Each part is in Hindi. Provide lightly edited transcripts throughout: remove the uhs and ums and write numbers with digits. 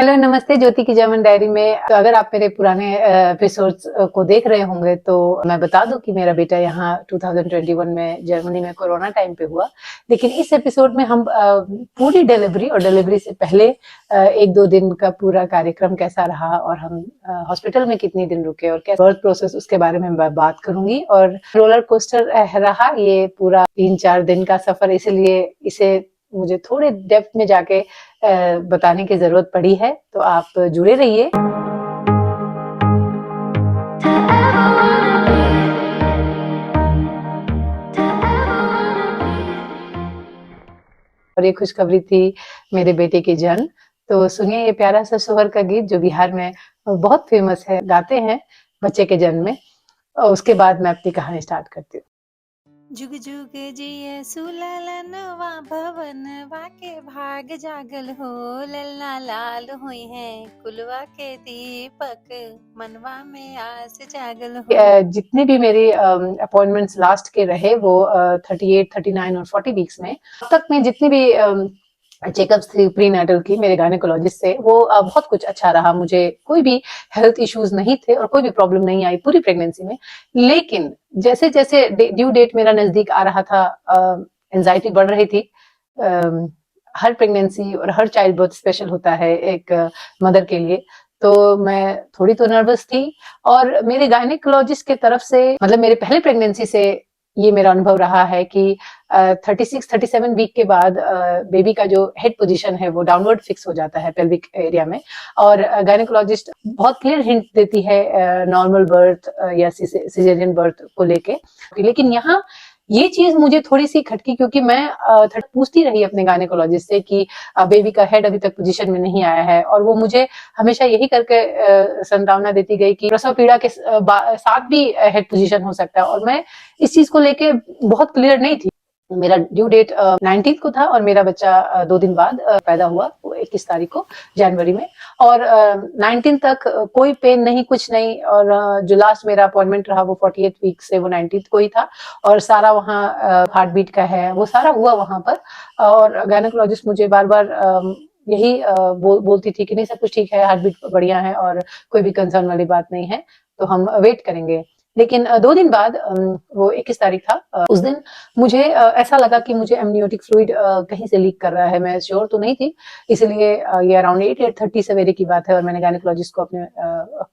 हेलो, नमस्ते। ज्योति की जर्मन डायरी में तो अगर आप मेरे पुराने एपिसोड्स को देख रहे होंगे तो मैं बता दूं कि मेरा बेटा यहाँ 2021 में जर्मनी में कोरोना टाइम पे हुआ। लेकिन इस एपिसोड में हम पूरी डिलीवरी और डिलीवरी से पहले एक दो दिन का पूरा कार्यक्रम कैसा रहा और हम हॉस्पिटल में कितने दिन रुके और कैसा बर्थ प्रोसेस उसके बारे में मैं बात करूंगी। और रोलर कोस्टर रहा ये पूरा 3-4 दिन का सफर, इसलिए इसे मुझे थोड़े डेप्थ में जाके बताने की जरूरत पड़ी है, तो आप जुड़े रहिए। और ये खुशखबरी थी मेरे बेटे के जन्म। तो सुनिए ये प्यारा सा सोहर का गीत जो बिहार में बहुत फेमस है, गाते हैं बच्चे के जन्म में। और उसके बाद मैं अपनी कहानी स्टार्ट करती हूँ। जुग जुग जिये सुललनवा भवनवा के भाग जागल हो, ललना लाल हुई है कुलवा के दीपक मनवा में आस जागल हो। जितने भी मेरे अपॉइंटमेंट्स लास्ट के रहे वो 38, 39 और 40 वीक्स में, अब तक में जितनी भी चेकअप्स थी प्री नेटल की मेरे गायनेकोलॉजिस्ट से, वो बहुत कुछ अच्छा रहा। मुझे कोई भी हेल्थ इश्यूज नहीं थे और कोई भी प्रॉब्लम नहीं आई पूरी प्रेगनेंसी में। लेकिन जैसे जैसे ड्यू डेट मेरा नजदीक आ रहा था, एंजाइटी बढ़ रही थी। हर प्रेगनेंसी और हर चाइल्ड बर्थ स्पेशल होता है एक मदर के लिए, तो मैं थोड़ी तो नर्वस थी। और मेरे गायनेकोलॉजिस्ट के तरफ से, मतलब मेरे पहले प्रेगनेंसी से ये मेरा अनुभव रहा है कि 36-37 वीक के बाद बेबी का जो हेड पोजीशन है वो डाउनवर्ड फिक्स हो जाता है पेल्विक एरिया में। और गायनेकोलॉजिस्ट बहुत क्लियर हिंट देती है नॉर्मल बर्थ या सिजेरियन बर्थ को लेके। लेकिन यहाँ ये चीज मुझे थोड़ी सी खटकी, क्योंकि मैं पूछती रही अपने गायनेकोलॉजिस्ट से कि बेबी का हेड अभी तक पोजीशन में नहीं आया है, और वो मुझे हमेशा यही करके संभावना देती गई कि प्रसव पीड़ा के साथ भी हेड पोजीशन हो सकता है। और मैं इस चीज को लेके बहुत क्लियर नहीं थी। मेरा ड्यू डेट 19 को था और मेरा बच्चा 2 दिन बाद पैदा हुआ, 21 तारीख को जनवरी में। और 19 तक कोई पेन नहीं, कुछ नहीं। और जो लास्ट मेरा अपॉइंटमेंट रहा वो 48 वीक से वो 19 को ही था। और सारा वहाँ हार्ट बीट का है, वो सारा हुआ वहां पर। और गायनेकोलॉजिस्ट मुझे बार बार यही बोलती थी कि नहीं, सब कुछ ठीक है, हार्ट बीट बढ़िया है और कोई भी कंसर्न वाली बात नहीं है, तो हम वेट करेंगे। लेकिन 2 दिन बाद, वो 21 तारीख था, उस दिन मुझे ऐसा लगा कि मुझे एमनियोटिक फ्लूइड कहीं से लीक कर रहा है। मैं श्योर तो नहीं थी, इसलिए ये अराउंड 8-8:30 सवेरे की बात है। और मैंने गायनेकोलॉजिस्ट को अपने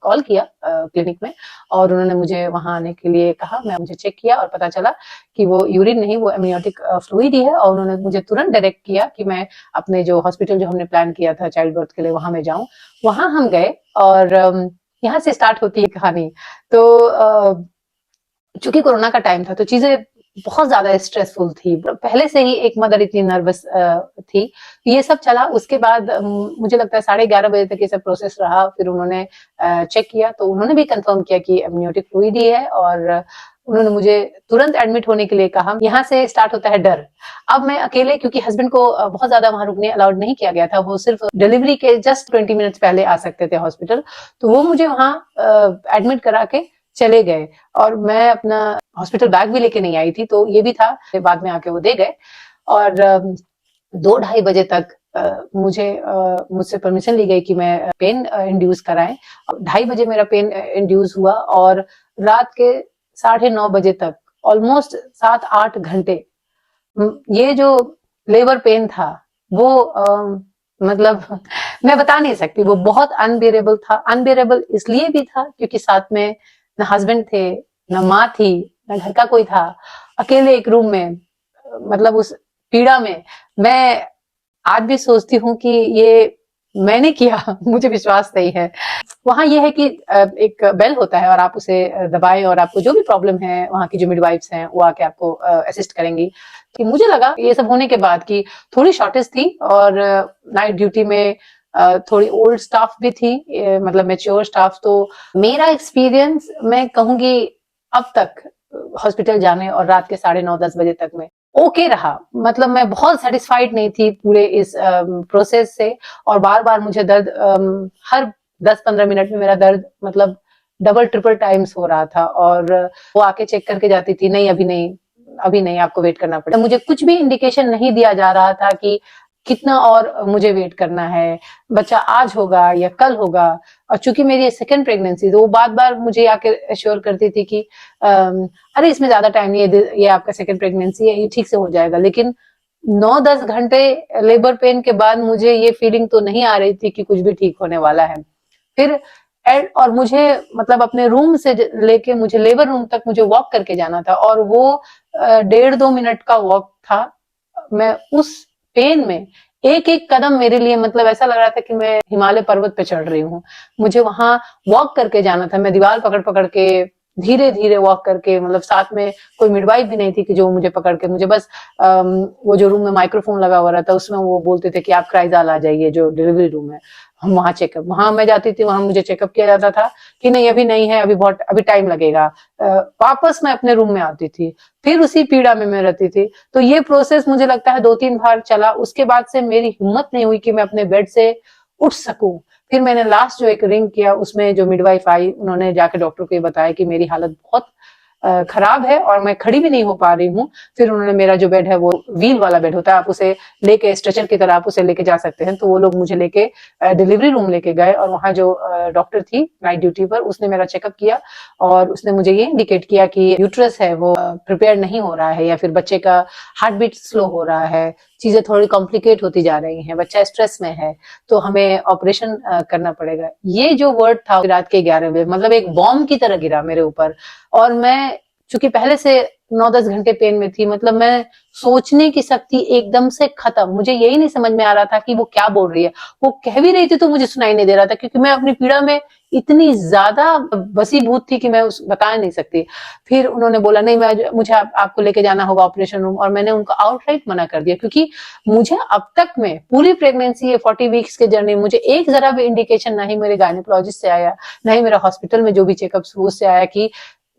कॉल किया क्लिनिक में, और उन्होंने मुझे वहां आने के लिए कहा। मैं मुझे चेक किया और पता चला कि वो यूरिन नहीं, वो एमनियोटिक फ्लूइड ही है। और उन्होंने मुझे तुरंत डायरेक्ट किया कि मैं अपने जो हॉस्पिटल जो हमने प्लान किया था चाइल्ड बर्थ के लिए, वहां मैं जाऊं। वहां हम गए और यहाँ से स्टार्ट होती है कहानी। तो चूंकि कोरोना का टाइम था तो चीजें बहुत ज्यादा स्ट्रेसफुल थी। पहले से ही एक मदर इतनी नर्वस थी। ये सब चला। उसके बाद मुझे लगता है 11:30 बजे तक ये सब प्रोसेस रहा। फिर उन्होंने चेक किया तो उन्होंने भी कंफर्म किया कि एमनियोटिक फ्लूइड ही है, और उन्होंने मुझे तुरंत एडमिट होने के लिए कहा। यहाँ से स्टार्ट होता है डर। अब मैं अकेले, क्योंकि हस्बैंड को बहुत ज्यादा वहां रुकने अलाउड नहीं किया गया था, वो सिर्फ डिलीवरी के जस्ट 20 मिनट्स पहले आ सकते थे हॉस्पिटल, तो वो मुझे वहां एडमिट करा के चले गए। और मैं अपना हॉस्पिटल बैग भी लेके नहीं आई थी, तो ये भी था, बाद में आके वो दे गए। और 2-2:30 बजे तक मुझसे परमिशन ली गई कि मैं पेन इंड्यूस कराएं। 2:30 बजे मेरा पेन इंड्यूस हुआ, और रात के 9:30 बजे तक ऑलमोस्ट 7-8 घंटे ये जो लेबर पेन था वो मतलब मैं बता नहीं सकती, वो बहुत अनबियरेबल था। अनबियरेबल इसलिए भी था क्योंकि साथ में न हस्बैंड थे, न माँ थी, न घर का कोई था। अकेले एक रूम में, मतलब उस पीड़ा में मैं आज भी सोचती हूँ कि ये मैंने किया, मुझे विश्वास नहीं है। वहां ये है कि एक बेल होता है और आप उसे दबाएं, और आपको जो भी प्रॉब्लम है, वहां की जो मिडवाइफ्स हैं वो आके आपको असिस्ट करेंगी। कि मुझे लगा ये सब होने के बाद कि थोड़ी शॉर्टेज थी, और नाइट ड्यूटी में थोड़ी ओल्ड स्टाफ भी थी, मतलब मैच्योर स्टाफ। तो मेरा एक्सपीरियंस मैं कहूंगी अब तक हॉस्पिटल जाने और रात के 9:30-10 बजे तक में ओके रहा। मतलब मैं बहुत सेटिस्फाइड नहीं थी पूरे इस प्रोसेस से। और बार बार मुझे दर्द, हर 10-15 मिनट में मेरा दर्द मतलब डबल ट्रिपल टाइम्स हो रहा था। और वो आके चेक करके जाती थी, नहीं अभी नहीं, अभी नहीं, आपको वेट करना पड़ेगा। मुझे कुछ भी इंडिकेशन नहीं दिया जा रहा था कि कितना और मुझे वेट करना है, बच्चा आज होगा या कल होगा। और चूंकि मेरी ये सेकंड प्रेगनेंसी, तो वो बार बार मुझे आके एश्योर करती थी कि अरे इसमें ज्यादा टाइम नहीं है, ये आपका सेकंड प्रेगनेंसी है, ये ठीक से हो जाएगा। लेकिन 9-10 घंटे लेबर पेन के बाद मुझे ये फीलिंग तो नहीं आ रही थी कि कुछ भी ठीक होने वाला है। फिर और मुझे मतलब अपने रूम से लेके मुझे लेबर रूम तक मुझे वॉक करके जाना था, और वो 1.5-2 मिनट का वॉक था। मैं उस पेन में एक एक कदम मेरे लिए मतलब ऐसा लग रहा था कि मैं हिमालय पर्वत पे चढ़ रही हूँ। मुझे वहां वॉक करके जाना था, मैं दीवार पकड़ पकड़ के धीरे धीरे वॉक करके, मतलब साथ में कोई मिडवाइफ भी नहीं थी कि जो मुझे पकड़ के, मुझे बस वो जो रूम में माइक्रोफोन लगा हुआ रहता उसमें वो बोलते थे कि आप क्राइजाल आ जाइए, जो डिलीवरी रूम है, हम वहां चेकअप, वहां मैं जाती थी, वहां मुझे चेकअप किया जाता था कि नहीं अभी नहीं है, अभी टाइम लगेगा। वापस मैं अपने रूम में आती थी, फिर उसी पीड़ा में मैं रहती थी। तो ये प्रोसेस मुझे लगता है 2-3 बार चला। उसके बाद से मेरी हिम्मत नहीं हुई कि मैं अपने बेड से उठ सकूं। फिर मैंने लास्ट जो एक रिंग किया, उसमें जो मिडवाइफ आई, उन्होंने जाके डॉक्टर को ये बताया कि मेरी हालत बहुत खराब है और मैं खड़ी भी नहीं हो पा रही हूँ। फिर उन्होंने मेरा जो बेड है, वो व्हील वाला बेड होता है, आप उसे लेके स्ट्रेचर की तरह आप उसे लेके जा सकते हैं, तो वो लोग मुझे लेके डिलीवरी रूम लेके गए, और वहां जो डॉक्टर थी नाइट ड्यूटी पर, उसने मेरा चेकअप किया और उसने मुझे ये इंडिकेट किया कि यूट्रस है वो प्रिपेयर नहीं हो रहा है, या फिर बच्चे का हार्ट बीट स्लो हो रहा है, चीजें थोड़ी कॉम्प्लिकेट होती जा रही हैं, बच्चा स्ट्रेस में है, तो हमें ऑपरेशन करना पड़ेगा। ये जो वर्ड था रात के 11 बजे, मतलब एक बॉम्ब की तरह गिरा मेरे ऊपर। और मैं चूंकि पहले से 9-10 घंटे पेन में थी, मतलब मैं सोचने की शक्ति एकदम से खत्म। मुझे यही नहीं समझ में आ रहा था कि वो क्या बोल रही है, वो कह भी रही थी तो मुझे सुनाई नहीं दे रहा था, क्योंकि मैं अपनी पीड़ा में इतनी ज्यादा वसीभूत थी कि मैं उस बता नहीं सकती। फिर उन्होंने बोला नहीं, मुझे आपको लेके जाना होगा ऑपरेशन रूम, और मैंने उनको आउटराइट मना कर दिया, क्योंकि मुझे अब तक में पूरी प्रेगनेंसी, 40 वीक्स के जर्नी, मुझे एक जरा भी इंडिकेशन नहीं मेरे गायनेकोलॉजिस्ट से आया, नहीं मेरा हॉस्पिटल में जो भी चेकअप्स हुए उससे आया कि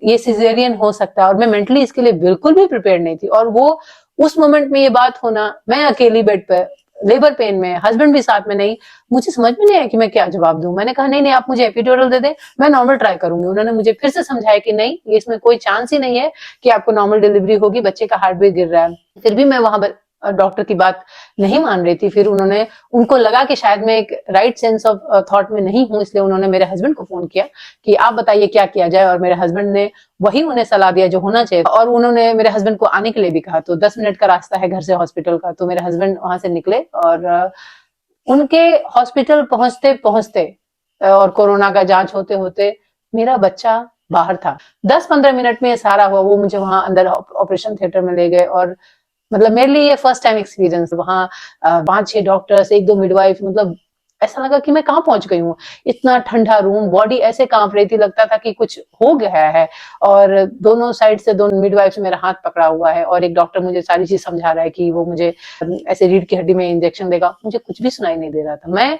ये सिजेरियन हो सकता है। और मैं मेंटली इसके लिए बिल्कुल भी प्रिपेयर नहीं थी। और वो उस मोमेंट में ये बात होना, मैं अकेली बेड पे लेबर पेन में, हस्बैंड भी साथ में नहीं, मुझे समझ में नहीं आया कि मैं क्या जवाब दूं। मैंने कहा नहीं नहीं, आप मुझे एपिड्यूरल दे दे, मैं नॉर्मल ट्राई करूंगी। उन्होंने मुझे फिर से समझाया कि नहीं, इसमें कोई चांस ही नहीं है कि आपको नॉर्मल डिलीवरी होगी, बच्चे का हार्ट बीट गिर रहा है। फिर भी मैं वहां डॉक्टर की बात नहीं मान रही थी। फिर उनको लगा कि शायद मैं एक राइट सेंस ऑफ थॉट में नहीं हूं, इसलिए उन्होंने मेरे हस्बैंड को फोन किया कि आप बताइए क्या किया जाए, और मेरे हस्बैंड ने वही उन्हें सलाह दिया जो होना चाहिए। और उन्होंने मेरे हस्बैंड को आने के लिए भी कहा, तो 10 मिनट का रास्ता है घर से हॉस्पिटल का। तो मेरे हस्बैंड वहां से निकले, और उनके हॉस्पिटल पहुंचते पहुंचते और कोरोना का जांच होते होते मेरा बच्चा बाहर था। 10-15 मिनट में ये सारा हुआ। वो मुझे वहां अंदर ऑपरेशन थिएटर में ले गए, और मतलब मेरे लिए ये फर्स्ट टाइम एक्सपीरियंस। वहां 5-6 डॉक्टर्स, 1-2 मिडवाइफ, मतलब ऐसा लगा कि मैं कहाँ पहुंच गई हूँ। इतना ठंडा रूम, बॉडी ऐसे कांप रही थी, लगता था कि कुछ हो गया है। और दोनों साइड से दोनों मिडवाइफ मेरा हाथ पकड़ा हुआ है, और एक डॉक्टर मुझे सारी चीज समझा रहा है कि वो मुझे ऐसे रीढ़ की हड्डी में इंजेक्शन देगा। मुझे कुछ भी सुनाई नहीं दे रहा था। मैं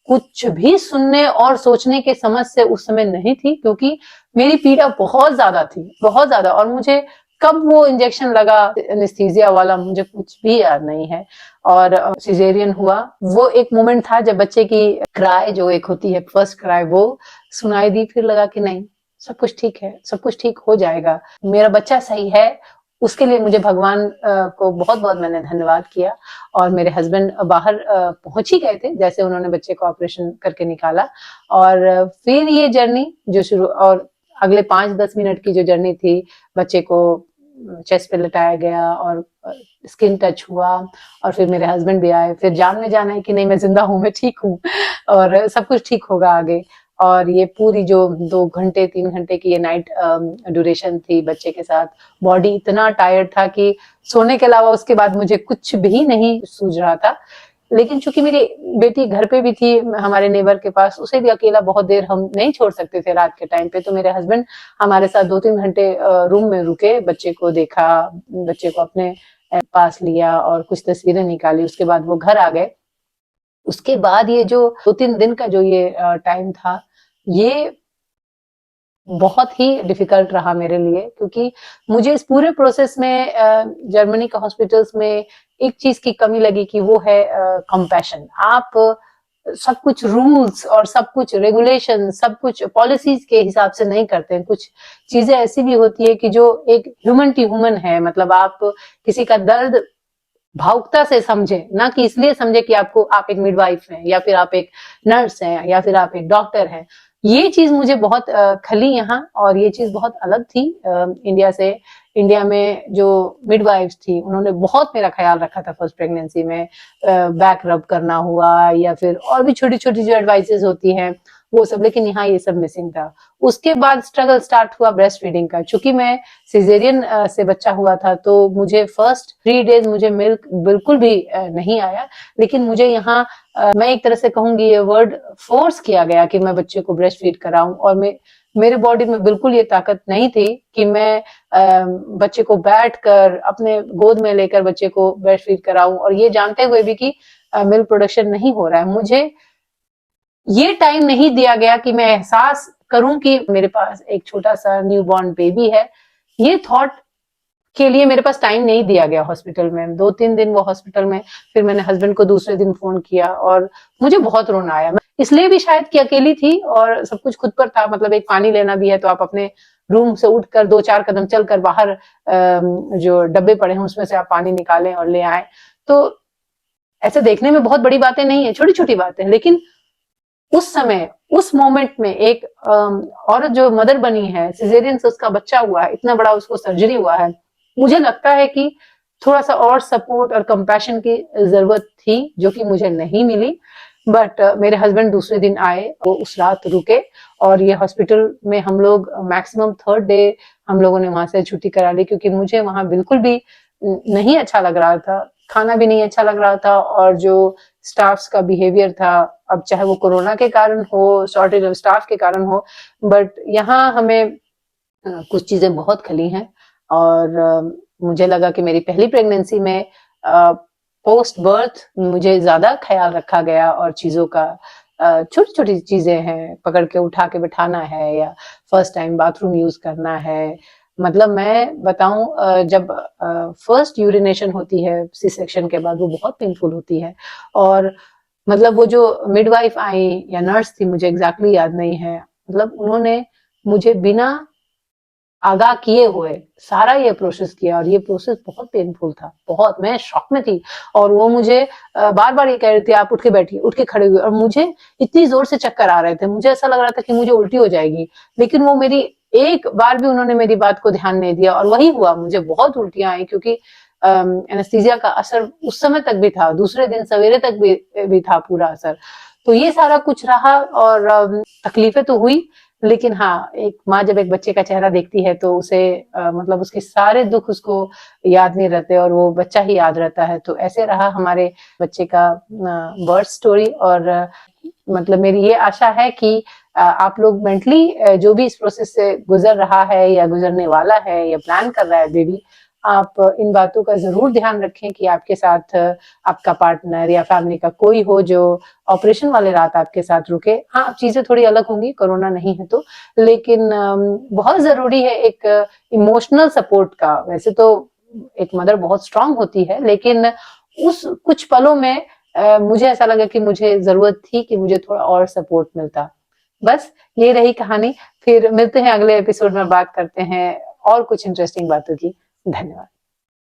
कुछ भी सुनने और सोचने के समझ से उस समय नहीं थी, क्योंकि मेरी पीड़ा बहुत ज्यादा थी, बहुत ज्यादा। और मुझे कब वो इंजेक्शन लगा एनेस्थीसिया वाला, मुझे कुछ भी याद नहीं है। और सिजेरियन हुआ। वो एक मोमेंट था जब बच्चे की क्राई जो एक होती है, फर्स्ट क्राई, वो सुनाई दी। फिर लगा कि नहीं, सब कुछ ठीक है, सब कुछ ठीक हो जाएगा, मेरा बच्चा सही है। उसके लिए मुझे भगवान को बहुत बहुत मैंने धन्यवाद किया। और मेरे हस्बैंड बाहर पहुंच ही गए थे जैसे उन्होंने बच्चे को ऑपरेशन करके निकाला। और फिर ये जर्नी जो शुरू, और अगले 5-10 मिनट की जो जर्नी थी, बच्चे को चेस्ट पे लटाया गया और स्किन टच हुआ, और फिर मेरे हस्बैंड भी आए। फिर जान में जाना है कि नहीं, मैं जिंदा हूं, मैं ठीक हूँ, और सब कुछ ठीक होगा आगे। और ये पूरी जो 2 घंटे 3 घंटे की ये नाइट ड्यूरेशन थी बच्चे के साथ, बॉडी इतना टायर्ड था कि सोने के अलावा उसके बाद मुझे कुछ भी नहीं सूझ रहा था। लेकिन चूंकि मेरी बेटी घर पे भी थी हमारे नेबर के पास, उसे भी अकेला बहुत देर हम नहीं छोड़ सकते थे रात के टाइम पे। तो मेरे हस्बैंड हमारे साथ 2-3 घंटे रूम में रुके, बच्चे को देखा, बच्चे को अपने पास लिया और कुछ तस्वीरें निकाली। उसके बाद वो घर आ गए। उसके बाद ये जो 2-3 दिन का जो ये टाइम था, ये बहुत ही डिफिकल्ट रहा मेरे लिए, क्योंकि मुझे इस पूरे प्रोसेस में जर्मनी के हॉस्पिटल्स में एक चीज की कमी लगी कि वो है कंपैशन। आप सब कुछ रूल्स और सब कुछ रेगुलेशन, सब कुछ पॉलिसीज के हिसाब से नहीं करते हैं। कुछ चीजें ऐसी भी होती है कि जो एक ह्यूमन टू ह्यूमन है, मतलब आप किसी का दर्द भावुकता से समझे, ना कि इसलिए समझे कि आप एक मिडवाइफ हैं या फिर आप एक नर्स हैं या फिर आप एक डॉक्टर हैं। ये चीज मुझे बहुत खली यहाँ, और ये चीज बहुत अलग थी इंडिया से। इंडिया में जो मिडवाइफ्स थी उन्होंने बहुत मेरा ख्याल रखा था फर्स्ट प्रेगनेंसी में, बैक रब करना हुआ या फिर और भी छोटी छोटी जो एडवाइसेस होती हैं वो सब, लेकिन यहाँ ये सब मिसिंग था। उसके बाद स्ट्रगल स्टार्ट हुआ ब्रेस्ट फीडिंग का। चूंकि मैं सिजेरियन से बच्चा हुआ था तो मुझे फर्स्ट 3 डेज मुझे मिल्क बिल्कुल भी नहीं आया, लेकिन मुझे यहाँ मैं एक तरह से कहूंगी ये वर्ड फोर्स किया गया कि मैं बच्चे को ब्रेस्ट फीड कराऊं, और मेरे बॉडी में बिल्कुल ये ताकत नहीं थी कि मैं बच्चे को बैठ कर अपने गोद में लेकर बच्चे को ब्रेस्ट फीड कराऊं, और ये जानते हुए भी कि मिल्क प्रोडक्शन नहीं हो रहा है। मुझे ये टाइम नहीं दिया गया कि मैं एहसास करूं कि मेरे पास एक छोटा सा न्यूबॉर्न बेबी है। ये थॉट के लिए मेरे पास टाइम नहीं दिया गया हॉस्पिटल में। 2-3 दिन वो हॉस्पिटल में, फिर मैंने हस्बैंड को दूसरे दिन फोन किया और मुझे बहुत रोना आया। इसलिए भी शायद कि अकेली थी और सब कुछ खुद पर था। मतलब एक पानी लेना भी है तो आप अपने रूम से उठकर 2-4 कदम चलकर बाहर जो डब्बे पड़े हैं उसमें से आप पानी निकालें और ले आए। तो ऐसे देखने में बहुत बड़ी बातें नहीं है, छोटी छोटी बातें, लेकिन उस समय उस मोमेंट में एक औरत जो मदर बनी है, सिजेरियन से उसका बच्चा हुआ है, इतना बड़ा उसको सर्जरी हुआ है, मुझे लगता है कि थोड़ा सा और सपोर्ट और कंपैशन की जरूरत थी, जो कि मुझे नहीं मिली। बट मेरे हस्बैंड दूसरे दिन आए, वो उस रात रुके, और ये हॉस्पिटल में हम लोग मैक्सिमम 3rd डे हम लोगों ने वहां से छुट्टी करा ली, क्योंकि मुझे वहां बिल्कुल भी नहीं अच्छा लग रहा था, खाना भी नहीं अच्छा लग रहा था, और जो स्टाफ्स का बिहेवियर था, अब चाहे वो कोरोना के कारण हो, शॉर्टेज ऑफ स्टाफ के कारण हो, बट यहाँ हमें कुछ चीजें बहुत खली हैं। और मुझे लगा कि मेरी पहली प्रेगनेंसी में पोस्ट बर्थ मुझे ज्यादा ख्याल रखा गया, और चीजों का छोटी छोटी चीजें हैं, पकड़ के उठा के बिठाना है या फर्स्ट टाइम बाथरूम यूज करना है। मतलब मैं बताऊं, जब फर्स्ट यूरिनेशन होती है सी सेक्शन के बाद, वो बहुत पेनफुल होती है। और मतलब वो जो मिडवाइफ आई या नर्स थी, मुझे एग्जैक्टली याद नहीं है, मतलब उन्होंने मुझे बिना आगाह किए हुए सारा ये प्रोसेस किया, और ये प्रोसेस बहुत पेनफुल था, बहुत। मैं शॉक में थी, और वो मुझे बार बार ये कह रही थी आप उठ के बैठिए, उठ के खड़े हुए, और मुझे इतनी जोर से चक्कर आ रहे थे, मुझे ऐसा लग रहा था कि मुझे उल्टी हो जाएगी, लेकिन वो मेरी एक बार भी उन्होंने मेरी बात को ध्यान नहीं दिया, और वही हुआ, मुझे बहुत उल्टियां आई, क्योंकि एनेस्थीसिया का असर उस समय तक भी था, दूसरे दिन सवेरे तक भी था पूरा असर। तो ये सारा कुछ रहा, और तकलीफें तो हुई, लेकिन हाँ, एक माँ जब एक बच्चे का चेहरा देखती है तो उसे मतलब उसके सारे दुख उसको याद नहीं रहते, और वो बच्चा ही याद रहता है। तो ऐसे रहा हमारे बच्चे का बर्थ स्टोरी। और मतलब मेरी ये आशा है कि आप लोग मेंटली जो भी इस प्रोसेस से गुजर रहा है या गुजरने वाला है या प्लान कर रहा है बेबी, आप इन बातों का जरूर ध्यान रखें कि आपके साथ आपका पार्टनर या फैमिली का कोई हो जो ऑपरेशन वाले रात आपके साथ रुके। हाँ, चीजें थोड़ी अलग होंगी, कोरोना नहीं है तो, लेकिन बहुत जरूरी है एक इमोशनल सपोर्ट का। वैसे तो एक मदर बहुत स्ट्रांग होती है, लेकिन उस कुछ पलों में मुझे ऐसा लगा कि मुझे जरूरत थी कि मुझे थोड़ा और सपोर्ट मिलता। बस ये रही कहानी। फिर मिलते हैं अगले एपिसोड में, बात करते हैं और कुछ इंटरेस्टिंग बातों की। धन्यवाद।